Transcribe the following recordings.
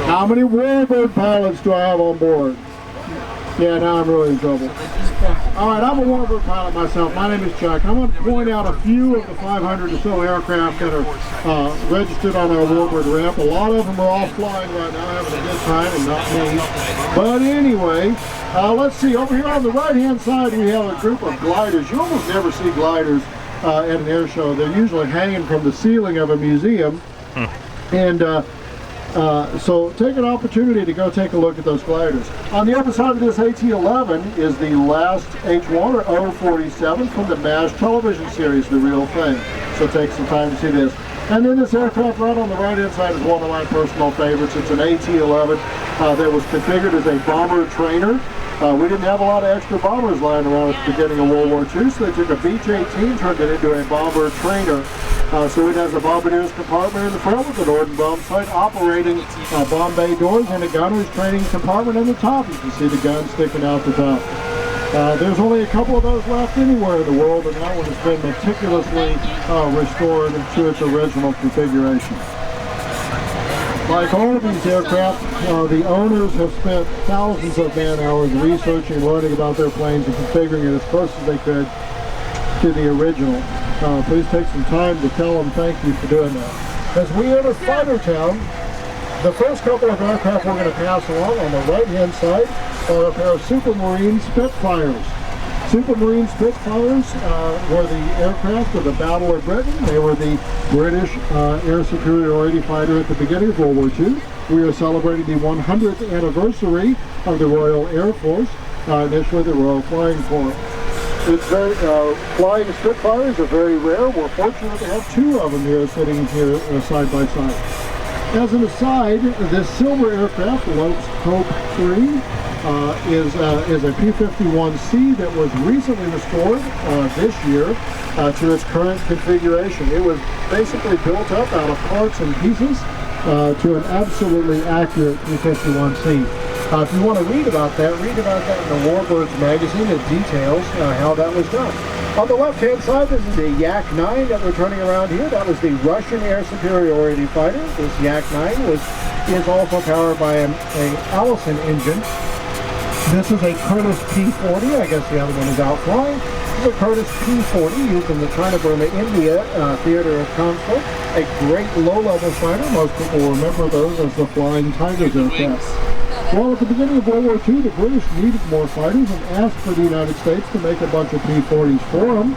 How many Warbird pilots do I have on board? Yeah, now I'm really in trouble. Alright, I'm a Warbird pilot myself. My name is Chuck. I'm going to point out a few of the 500 or so aircraft that are registered on our Warbird ramp. A lot of them are all flying right now, having a good time, and not me. But anyway, let's see. Over here on the right-hand side, we have a group of gliders. You almost never see gliders at an air show. They're usually hanging from the ceiling of a museum. And so take an opportunity to go take a look at those gliders. On the other side of this AT-11 is the last H1 or O-47 from the MASH television series, The Real Thing. So take some time to see this. And then this aircraft right on the right-hand side is one of my personal favorites. It's an AT-11 that was configured as a bomber trainer. We didn't have a lot of extra bombers lying around at the beginning of World War II, so they took a Beech-18, turned it into a bomber trainer. So it has a bombardier's compartment in the front with an Orden bomb sight, operating bomb bay doors, and a gunner's training compartment in the top. You can see the gun sticking out the top. There's only a couple of those left anywhere in the world, and that one has been meticulously restored to its original configuration. Like all of these aircraft, the owners have spent thousands of man-hours researching and learning about their planes and configuring it as close as they could to the original. Please take some time to tell them thank you for doing that. As we enter Fighter Town, the first couple of aircraft we're going to pass along on the right-hand side are a pair of Supermarine Spitfires. Supermarine Spitfires were the aircraft of the Battle of Britain. They were the British air superiority fighter at the beginning of World War II. We are celebrating the 100th anniversary of the Royal Air Force, initially the Royal Flying Corps. It's very, flying Spitfires are very rare. We're fortunate to have two of them here sitting here side by side. As an aside, this silver aircraft, the Lopes Hope 3, is a P-51C that was recently restored this year to its current configuration. It was basically built up out of parts and pieces to an absolutely accurate P-51C. If you want to read about that in the Warbirds magazine. It details how that was done. On the left-hand side, this is the Yak-9 that we're turning around here. That was the Russian air superiority fighter. This Yak-9 is also powered by an Allison engine. This is a Curtiss P-40. I guess the other one is out flying. This is a Curtiss P-40 used in the China-Burma, India theater of conflict. A great low-level fighter. Most people remember those as the Flying Tigers aircraft. Well, at the beginning of World War II, the British needed more fighters and asked for the United States to make a bunch of P-40s for them.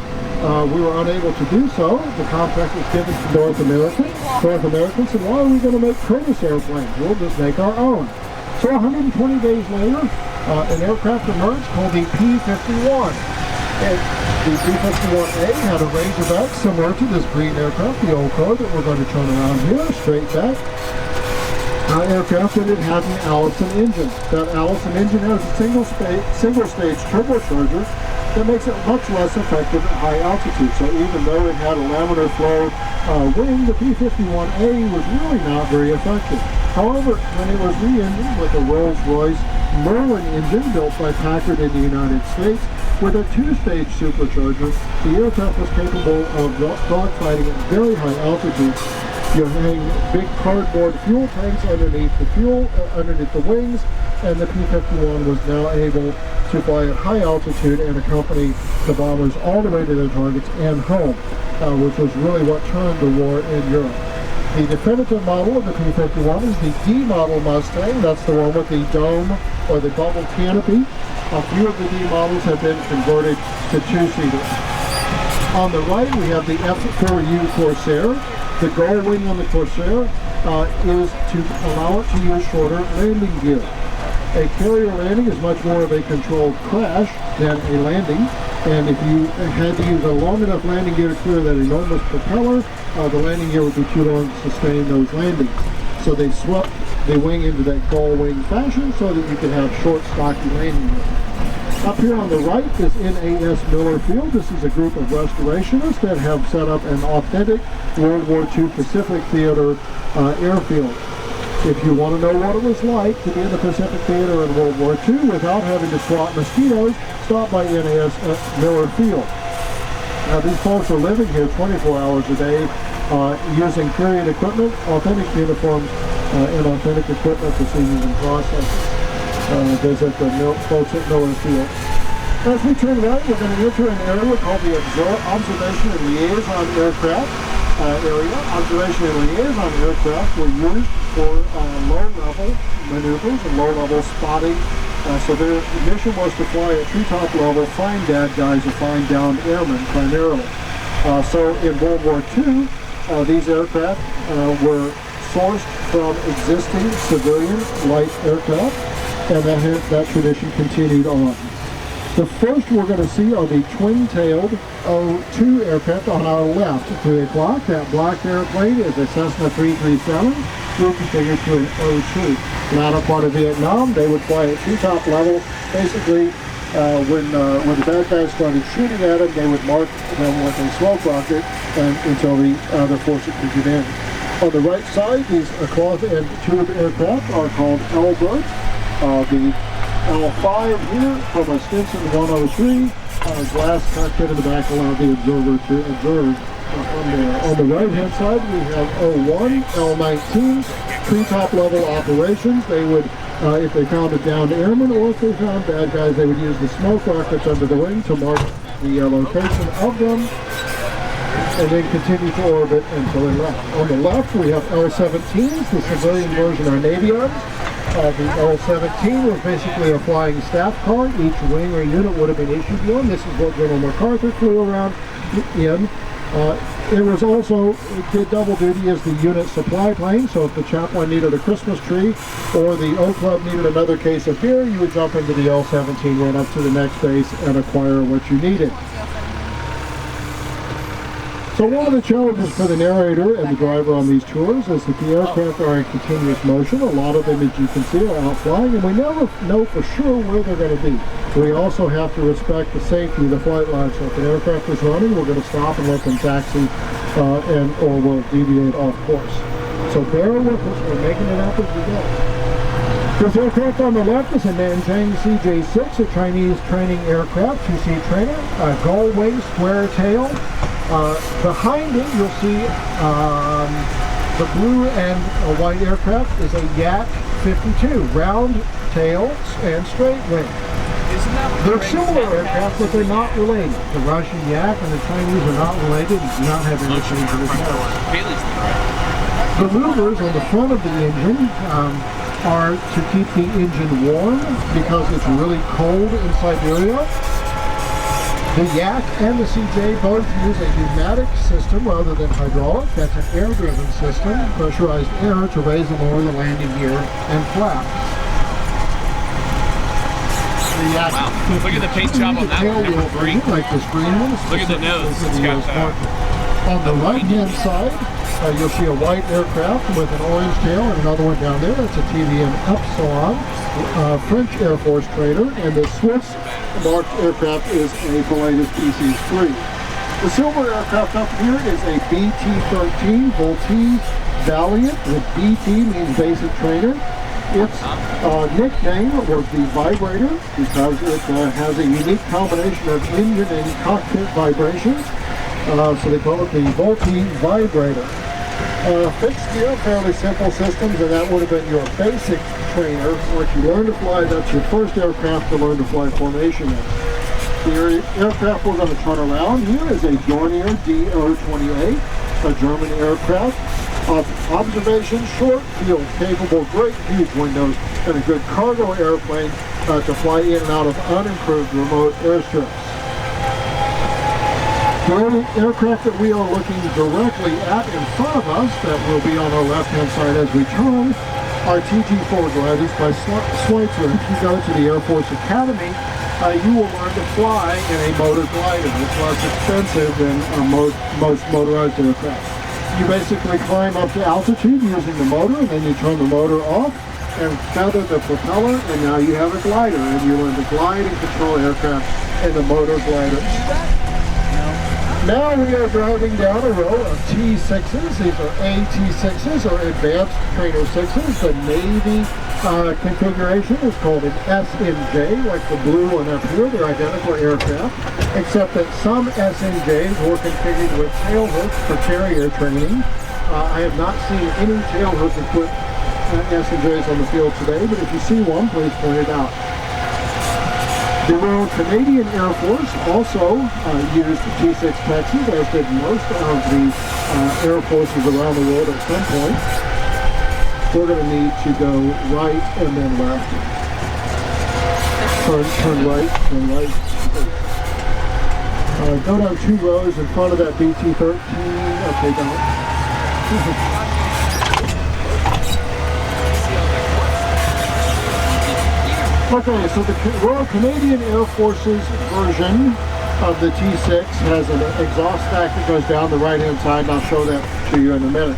We were unable to do so. The contract was given to North Americans said, why are we going to make Curtiss airplanes? We'll just make our own. So 120 days later, an aircraft emerged called the P-51. The P-51A had a Razorback similar to this green aircraft, the old code that we're going to turn around here, straight back. Aircraft, and it had an Allison engine. That Allison engine has a single-stage turbocharger that makes it much less effective at high altitude. So even though it had a laminar flow wing, the P-51A was really not very effective. However, when it was re-engined with a Rolls-Royce Merlin engine built by Packard in the United States with a two-stage supercharger, the aircraft was capable of dogfighting at very high altitudes. You hang big cardboard fuel tanks underneath the wings, and the P-51 was now able to fly at high altitude and accompany the bombers all the way to their targets and home, which was really what turned the war in Europe. The definitive model of the P-51 is the D model Mustang. That's the one with the dome or the bubble canopy. A few of the D models have been converted to two-seaters. On the right, we have the F8f Corsair. The goal wing on the Corsair is to allow it to use shorter landing gear. A carrier landing is much more of a controlled crash than a landing, and if you had to use a long enough landing gear to clear that enormous propeller, the landing gear would be too long to sustain those landings. So they swept the wing into that gull wing fashion so that you could have short, stocky landing gear. Up here on the right is NAS Miller Field. This is a group of restorationists that have set up an authentic World War II Pacific Theater airfield. If you want to know what it was like to be in the Pacific Theater in World War II without having to swat mosquitoes, stop by NAS Miller Field. Now these folks are living here 24 hours a day using period equipment, authentic uniforms, and authentic equipment procedures and processes. Visit the folks at Miller Field. As we turn right, we're going to enter an area called the Observation and Liaison Aircraft area. Observation and Liaison aircraft were used for low-level maneuvers and low-level spotting. So their mission was to fly at treetop level, find bad guys, or find downed airmen primarily. So in World War II, these aircraft were sourced from existing civilian light aircraft, and that tradition continued on. The first we're going to see are the twin-tailed O2 aircraft on our left. 3 o'clock, that black airplane is a Cessna 337, reconfigured to an O2. Latter part of Vietnam, they would fly at treetop level. Basically, when the bad guys started shooting at them, they would mark them with a smoke rocket until the other forces could get in. On the right side, these cloth and tube aircraft are called L-birds. The L5 here from a Stinson 103, glass cockpit in the back allowed the observer to observe from there. On the right hand side we have O1, L19s, treetop level operations. They would, if they found a downed airman or if they found bad guys, they would use the smoke rockets under the wing to mark the location of them and then continue to orbit until they left. On the left we have L17s, the civilian version are Navy arms. The L-17 was basically a flying staff car. Each wing or unit would have been issued one. This is what General MacArthur flew around in. It was also, it did double duty as the unit supply plane, so if the chaplain needed a Christmas tree or the O Club needed another case of beer, you would jump into the L-17, run up to the next base, and acquire what you needed. So one of the challenges for the narrator and the driver on these tours is that the aircraft are in continuous motion. A lot of them, as you can see, are out flying, and we never know for sure where they're going to be. We also have to respect the safety of the flight line. So if an aircraft is running, we're going to stop and let them taxi, or we'll deviate off course. So bear with us. We're making it up as we go. This aircraft on the left is a Nanjing CJ-6, a Chinese training aircraft, two-seat trainer, a gull wing, square tail. Behind it, you'll see the blue and white aircraft is a Yak 52, round tails and straight wing. They're similar aircraft, but they're not related. The Russian Yak and the Chinese are not related and do not have anything to do with those. The louvers on the front of the engine are to keep the engine warm because it's really cold in Siberia. The Yak and the CJ both use a pneumatic system rather than hydraulic. That's an air-driven system, pressurized air to raise and lower the landing gear and flaps. The Yak, wow, look at the paint job on that one, number 3. Like this green one. Look at the nose, it's got that. On the right-hand side, you'll see a white aircraft with an orange tail and another one down there. That's a TVM Epsilon, French Air Force trainer, and the Swiss marked aircraft is a Pilatus PC-3. The silver aircraft up here is a BT-13 Voltige Valiant. The BT means basic trainer. Its nickname was the Vibrator because it has a unique combination of engine and cockpit vibrations. So they call it the Voltige Vibrator. Fixed gear, fairly simple systems, and that would have been your basic trainer. Once you learn to fly, that's your first aircraft to learn to fly formation in. The aircraft we're going to turn around here is a Dornier DO-28, a German aircraft. Observation, short field capable, great huge windows, and a good cargo airplane to fly in and out of unimproved remote airstrips. The aircraft that we are looking directly at in front of us, that will be on our left-hand side as we turn, are TG4 gliders by Schweitzer. If you go to the Air Force Academy, you will learn to fly in a motor glider. It's less expensive than most motorized aircraft. You basically climb up to altitude using the motor, and then you turn the motor off and feather the propeller, and now you have a glider, and you learn to glide and control aircraft in the motor glider. Now we are driving down a row of T6s. These are AT6s, or Advanced Trainer 6s. The Navy configuration is called an SNJ, like the blue one up here. They're identical aircraft, except that some SNJs were configured with tailhooks for carrier training. I have not seen any tailhook equipped S&Js on the field today, but if you see one, please point it out. The Royal Canadian Air Force also used T6 Texans, as did most of the Air Forces around the world at some point. We're going to need to go right and then left. Turn right, turn right. Go down 2 rows in front of that BT-13. Okay, don't. Okay, so the Royal Canadian Air Force's version of the T6 has an exhaust stack that goes down the right-hand side, and I'll show that to you in a minute.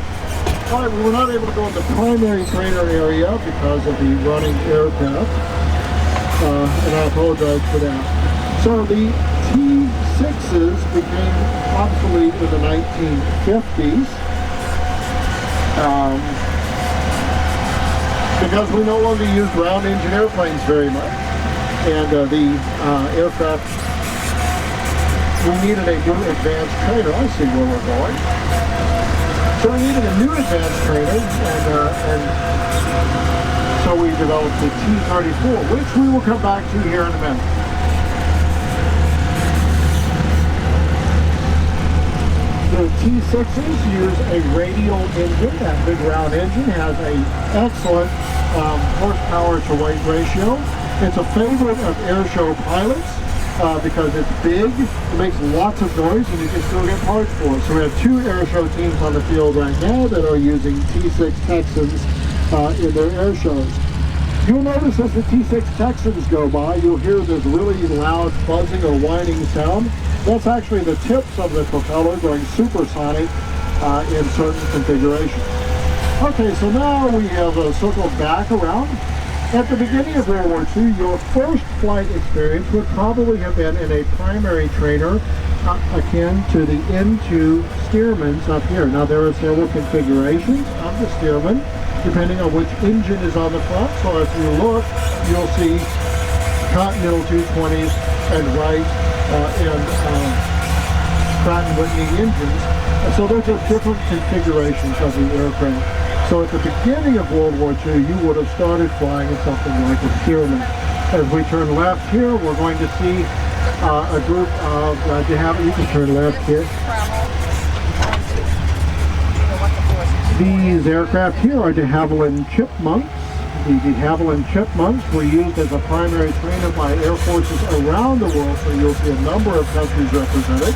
All right, we were not able to go in the primary trainer area because of the running aircraft, and I apologize for that. So the T6s became obsolete in the 1950s. Because we no longer use round engine airplanes very much, and the aircraft, we needed a new advanced trainer. I see where we're going. So we needed a new advanced trainer, and so we developed the T-34, which we will come back to here in a minute. The T6s use a radial engine. That big round engine has an excellent horsepower to weight ratio. It's a favorite of airshow pilots because it's big, it makes lots of noise, and you can still get parts for it. So we have 2 airshow teams on the field right now that are using T6 Texans in their airshows. You'll notice as the T6 Texans go by, you'll hear this really loud buzzing or whining sound. That's actually the tips of the propeller going supersonic in certain configurations. Okay, so now we have circled back around. At the beginning of World War II, your first flight experience would probably have been in a primary trainer akin to the N2 Stearmans up here. Now there are several configurations of the Stearman, depending on which engine is on the front. So if you look, you'll see Continental 220s and Wright and Pratt & Whitney engines. And so those are different configurations of the aircraft. So at the beginning of World War II, you would have started flying in something like a Stearman. As we turn left here, we're going to see a group of, you can turn left here. These aircraft here are de Havilland Chipmunks. The de Havilland Chipmunks were used as a primary trainer by air forces around the world, so you'll see a number of countries represented.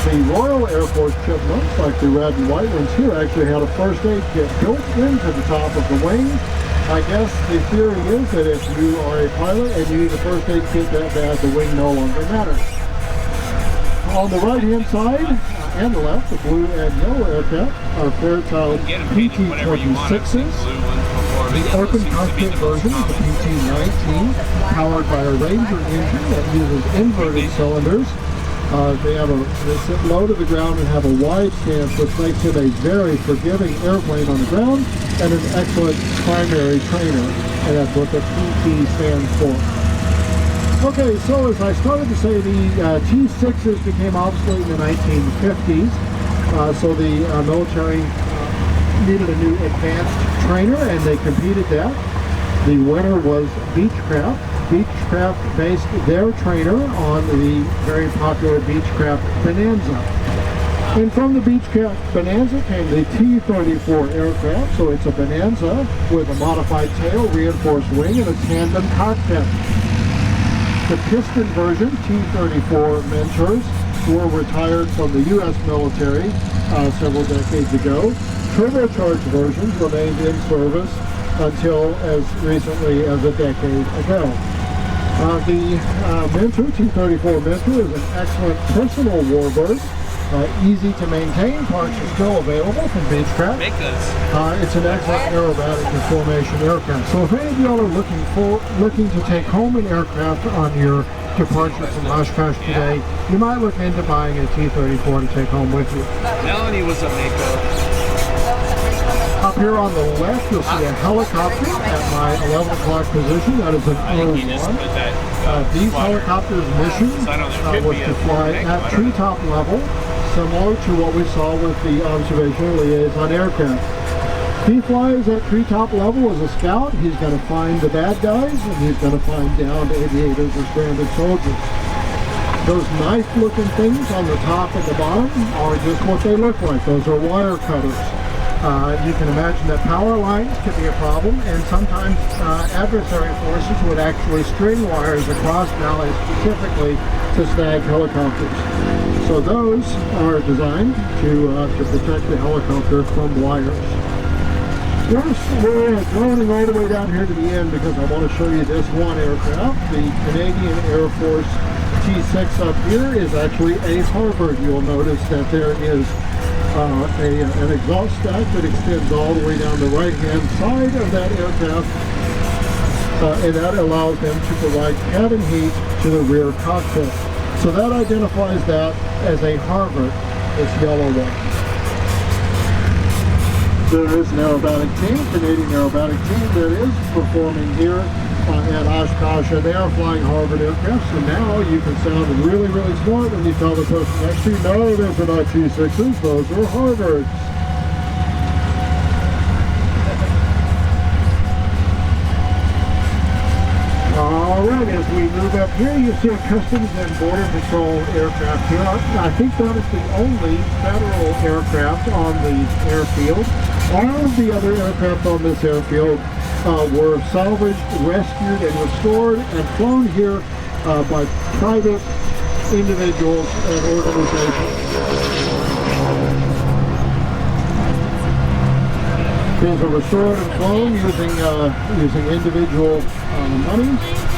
The Royal Air Force Chipmunks, like the red and white ones here, actually had a first aid kit built into the top of the wing. I guess the theory is that if you are a pilot and you need a first aid kit that bad, the wing no longer matters. On the right-hand side and the left, the blue and yellow aircraft are Fairchild PT-26s. The open cockpit version is the PT-19, powered by a Ranger engine that uses inverted cylinders. They sit low to the ground and have a wide stance, which makes it a very forgiving airplane on the ground and an excellent primary trainer, and that's what the PT stands for. Okay, so as I started to say, the T6s became obsolete in the 1950s, so the military needed a new advanced trainer, and they competed that. The winner was Beechcraft. Beechcraft based their trainer on the very popular Beechcraft Bonanza. And from the Beechcraft Bonanza came the T-34 aircraft, so it's a Bonanza with a modified tail, reinforced wing, and a tandem cockpit. The piston version, T-34 Mentors, were retired from the U.S. military several decades ago. Turbocharged versions remained in service until as recently as a decade ago. The Mentor, T-34 Mentor, is an excellent personal warbird. Easy to maintain, parts are still available from Beechcraft. It's an excellent aerobatic and formation aircraft. So if any of y'all are looking to take home an aircraft on your departure from Oshkosh today, you might look into buying a T-34 to take home with you. Melanie was a Mako. Up here on the left, you'll see a helicopter at my 11 o'clock position. That is an O-1. These helicopters' mission was to fly at treetop level, similar to what we saw with the observation liaison aircraft. He flies at treetop level as a scout. He's going to find the bad guys, and he's going to find downed aviators or stranded soldiers. Those knife-looking things on the top and the bottom are just what they look like. Those are wire cutters. You can imagine that power lines can be a problem, and sometimes adversary forces would actually string wires across valleys specifically to snag helicopters. So those are designed to protect the helicopter from wires. We're droning all the way down here to the end because I want to show you this one aircraft. The Canadian Air Force T6 up here is actually a Warbird. You'll notice that there is an exhaust stack that extends all the way down the right-hand side of that aircraft, and that allows them to provide cabin heat to the rear cockpit. So that identifies that as a Warbird, this yellow one. There is an aerobatic team, Canadian aerobatic team, that is performing here at Oshkosh, and they are flying Warbird aircraft. So now you can sound really, really smart when you tell the person next to you, no, those are not T6s, those are Warbirds. Alright, as we move up here, you see a Customs and Border Patrol aircraft here. I think that is the only federal aircraft on the airfield. All of the other aircraft on this airfield were salvaged, rescued, and restored and flown here by private individuals and organizations. These are restored and flown using individual money.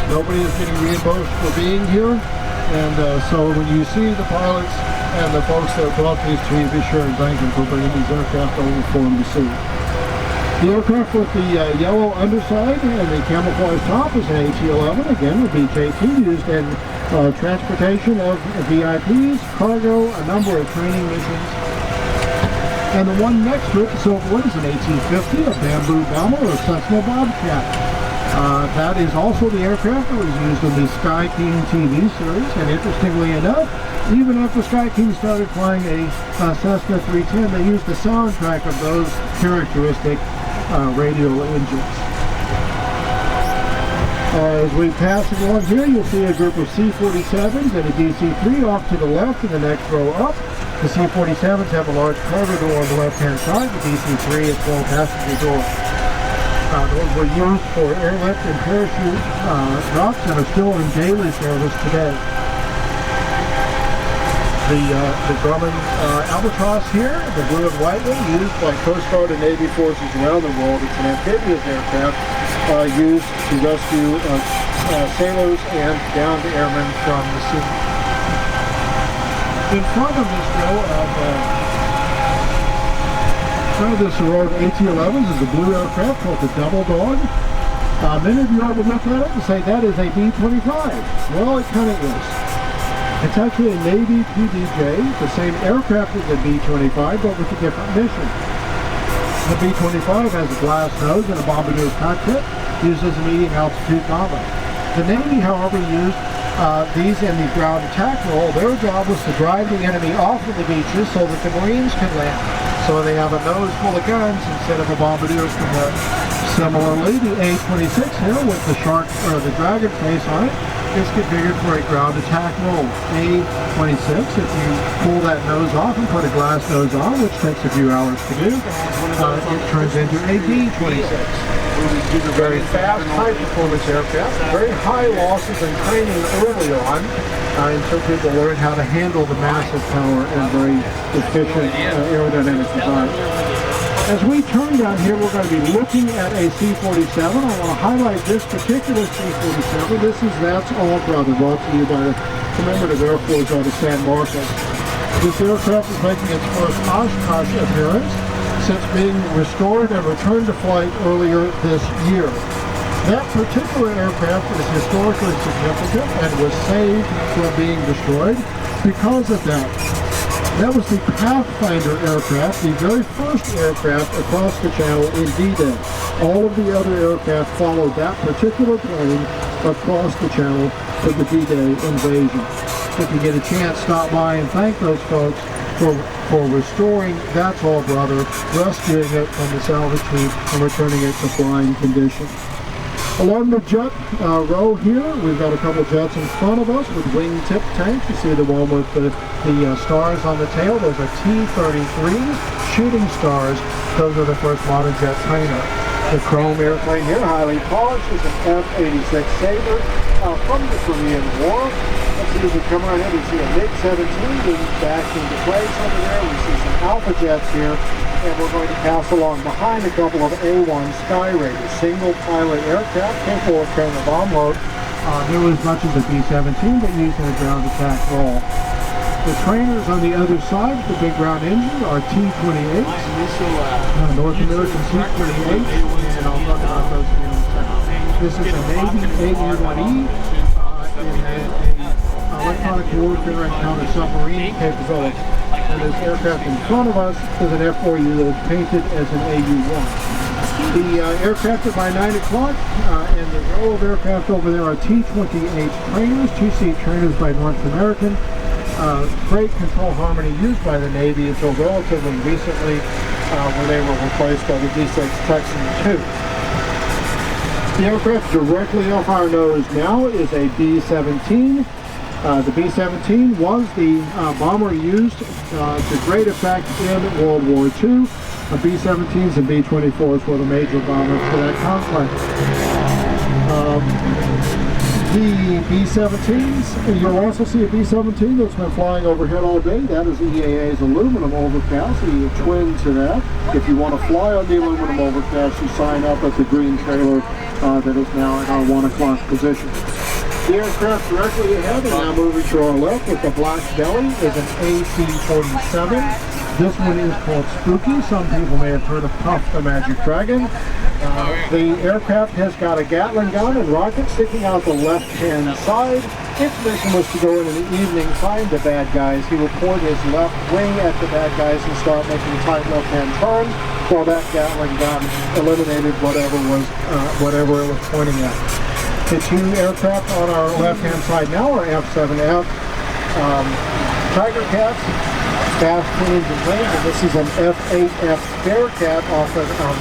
Nobody is getting reimbursed for being here, and so when you see the pilots and the folks that brought these to you, be sure and thank them for bringing these aircraft over for them to see. The aircraft with the yellow underside and the camouflage top is an AT-11, again with BKT, used in transportation of VIPs, cargo, a number of training missions. And the one next to it, the silver one, is an AT-50, a Bamboo Bomber or Cessna Bobcat. That is also the aircraft that was used in the Sky King TV series, and interestingly enough, even after Sky King started flying a Cessna 310, they used the soundtrack of those characteristic radial engines. As we pass along here, you'll see a group of C-47s and a DC-3 off to the left and the next row up. The C-47s have a large cargo door on the left-hand side. The DC-3 is full passenger door. Those were used for airlift and parachute drops and are still in daily service today. The Grumman Albatross here, the blue and white one, used by Coast Guard and Navy forces around the world. It's an amphibious aircraft used to rescue sailors and downed airmen from the sea. In front of this row of AT-11s is a blue aircraft called the Double Dog. Many of you ought to look at it and say that is a B-25. Well, it kind of is. It's actually a Navy PDJ, the same aircraft as the B-25, but with a different mission. The B-25 has a glass nose and a bombardier cockpit, used as a medium altitude bomber. The Navy, however, used these in the ground attack role. Their job was to drive the enemy off of the beaches so that the Marines could land. So they have a nose full of guns instead of a bombardier's combat. Similarly, the A-26 here with the shark or the dragon face on it is configured for a ground attack role. A-26, if you pull that nose off and put a glass nose on, which takes a few hours to do, it turns into a B-26. These are very fast, high-performance aircraft, very high losses in training early on until people learn how to handle the massive power and very efficient aerodynamic design. As we turn down here, we're going to be looking at a C-47. I want to highlight this particular C-47. This is That's All Brother, brought to you by the Commemorative Air Force out of San Marcos. This aircraft is making its first Oshkosh appearance since being restored and returned to flight earlier this year. That particular aircraft is historically significant and was saved from being destroyed because of that. That was the Pathfinder aircraft, the very first aircraft across the channel in D-Day. All of the other aircraft followed that particular plane across the channel for the D-Day invasion. If you get a chance, stop by and thank those folks for restoring that tall brother, rescuing it from the salvage heap, and returning it to flying condition. Along the jet row here, we've got a couple jets in front of us with wingtip tanks. You see the one with the stars on the tail. Those are T-33s, shooting stars. Those are the first modern jet trainer. The chrome airplane here, highly polished, is an F-86 Sabre from the Korean War. Let's see if we come right in. We see a MiG-17 being backed into place over there. We see some Alpha jets here. And we're going to pass along behind a couple of A-1 Sky Raiders, single pilot aircraft capable of carrying a bomb load. Nearly as much as a B-17, but used in a ground attack role. The trainers on the other side, the big ground engine, are T-28s, North American T-28s, and I'll talk about those in a second. This is a Navy AU-1E, an electronic warfare and counter-submarine capability. And this aircraft in front of us is an F4U that is painted as an AU-1. The aircraft are by 9 o'clock, and the row of aircraft over there are T-28 trainers, two-seat trainers by North American. Great control harmony used by the Navy until relatively recently, when they were replaced by the D6 Texan II. The aircraft directly off our nose now is a B-17. The B-17 was the bomber used to great effect in World War II. B-17s and B-24s were the major bombers for that conflict. The B-17s, you'll also see a B-17 that's been flying overhead all day. That is EAA's aluminum overcast, so you twin to that. If you want to fly on the aluminum overcast, you sign up at the green trailer that is now at our 1 o'clock position. The aircraft directly ahead, and now moving to our left with the black belly, is an AC-47. This one is called Spooky. Some people may have heard of Puff the Magic Dragon. The aircraft has got a Gatling gun and rocket sticking out the left-hand side. Its mission was to go in the evening, find the bad guys. He would point his left wing at the bad guys and start making tight left-hand turns, while that Gatling gun eliminated whatever it was pointing at. The two aircraft on our left-hand side now are F8f Tiger Cats, fast twin-engine planes, and this is an F8f Bearcat off at our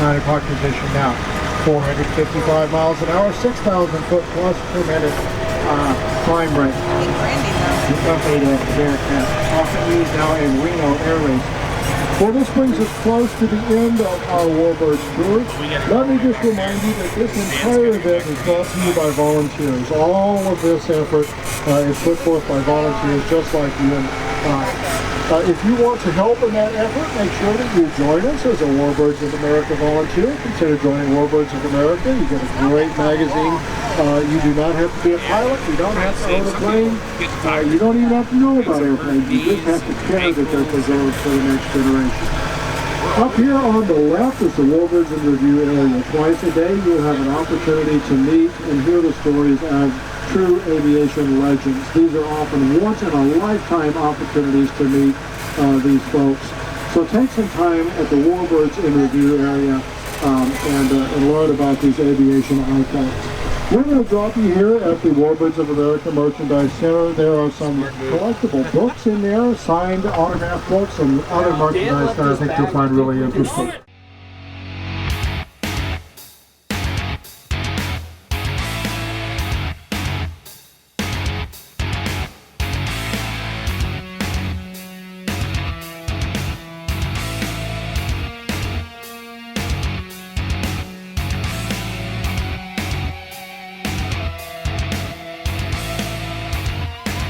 9 o'clock position now. 455 miles an hour, 6,000 foot plus per minute climb rate. The F8f Bearcat, often used now in Reno air races. Well, this brings us close to the end of our Warbirds tour. Let me just remind you that this entire event is brought to you by volunteers. All of this effort is put forth by volunteers just like you and I. If you want to help in that effort, make sure that you join us as a Warbirds of America volunteer. Consider joining Warbirds of America. You get a great magazine. You do not have to be a pilot. You don't have to own a plane. You don't even have to know about airplanes. You just have to care that they're preserved for the next generation. Up here on the left is the Warbirds in Review area. Twice a day you'll have an opportunity to meet and hear the stories of true aviation legends. These are often once-in-a-lifetime opportunities to meet these folks. So take some time at the Warbirds in Review area and learn about these aviation icons. We're going to drop you here at the Warbirds of America Merchandise Center. There are some collectible books in there, signed autograph books, and other merchandise that I think you'll find really interesting.